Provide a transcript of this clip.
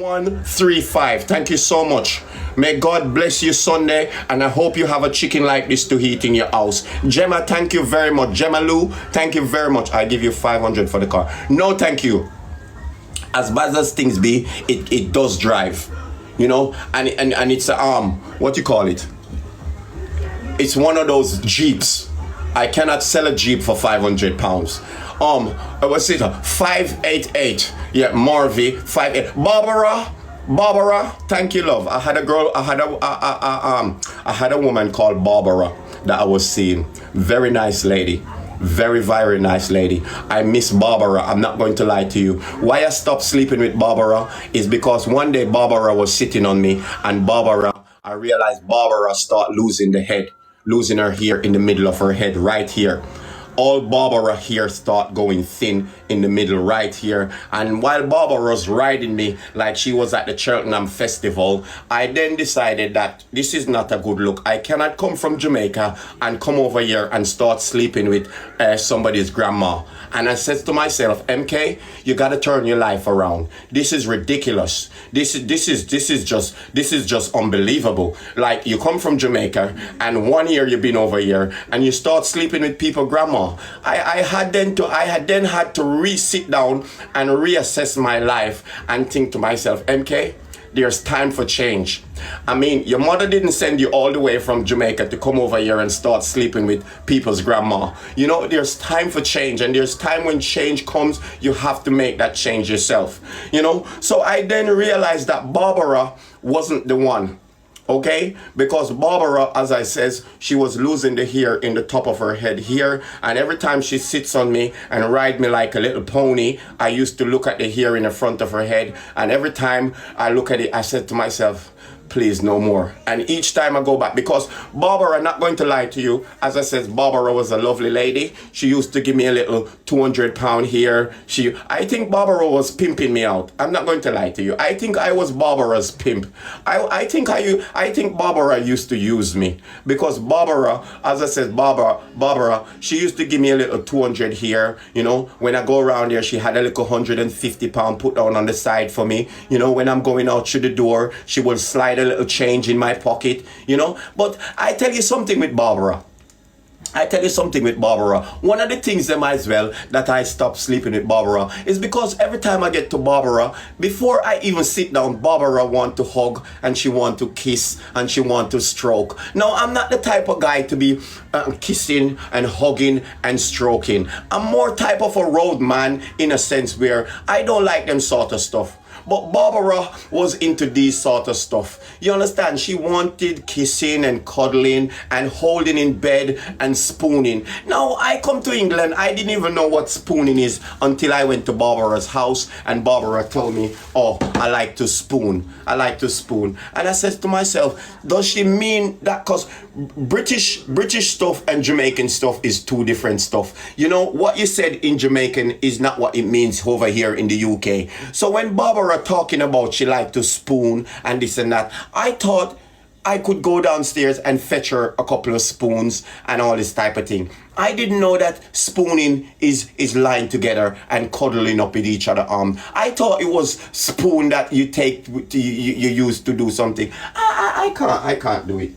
135. Thank you so much. May God bless you Sunday, and I hope you have a chicken like this to eat in your house. Gemma, thank you very much. Gemma Lou, thank you very much. I give you 500 for the car. No, thank you. As bad as things be, it does drive, you know, and it's what you call it? It's one of those Jeeps. I cannot sell a Jeep for 500 pounds. What's it? 588. Yeah, Marvy 58. Barbara, thank you, love. I had a woman called Barbara that I was seeing. Very nice lady. Very, very nice lady. I miss Barbara. I'm not going to lie to you. Why I stopped sleeping with Barbara is because one day Barbara was sitting on me, and I realized Barbara start losing her hair in the middle of her head right here. All Barbara hair start going thin in the middle right here. And while Barbara was riding me like she was at the Cheltenham Festival, I then decided that this is not a good look. I cannot come from Jamaica and come over here and start sleeping with somebody's grandma. And I said to myself, MK, you gotta turn your life around. This is ridiculous. This is just unbelievable. Like, you come from Jamaica and 1 year you've been over here and you start sleeping with people's grandma. I had then had to sit down and reassess my life and think to myself, MK, there's time for change. I mean, your mother didn't send you all the way from Jamaica to come over here and start sleeping with people's grandma. You know, there's time for change, and there's time when change comes, you have to make that change yourself. You know, so I then realized that Barbara wasn't the one. Okay, because Barbara, as I says, she was losing the hair in the top of her head here, and every time she sits on me and ride me like a little pony, I used to look at the hair in the front of her head, and every time I look at it, I said to myself, please, no more. And each time I go back, because Barbara, I'm not going to lie to you, as I said, Barbara was a lovely lady. She used to give me a little 200 pound here. I think Barbara was pimping me out. I'm not going to lie to you. I think I was Barbara's pimp. I think Barbara used to use me, because Barbara, as I said, Barbara, she used to give me a little 200 here. You know, when I go around here, she had a little 150 pound put down on the side for me. You know, when I'm going out through the door, she will slide a little change in my pocket, you know. But I tell you something with Barbara. One of the things them as well that I stopped sleeping with Barbara is because every time I get to Barbara, before I even sit down, Barbara want to hug and she want to kiss and she want to stroke. Now, I'm not the type of guy to be kissing and hugging and stroking. I'm more type of a road man in a sense where I don't like them sort of stuff. But Barbara was into these sort of stuff. You understand? She wanted kissing and cuddling and holding in bed and spooning. Now, I come to England, I didn't even know what spooning is until I went to Barbara's house and Barbara told me, oh, I like to spoon. And I said to myself, does she mean that? Because British stuff and Jamaican stuff is two different stuff. You know, what you said in Jamaican is not what it means over here in the UK. So when Barbara talking about she liked to spoon and this and that, I thought I could go downstairs and fetch her a couple of spoons and all this type of thing. I didn't know that spooning is lying together and cuddling up with each other. I thought it was spoon that you take, you use to do something. I can't do it.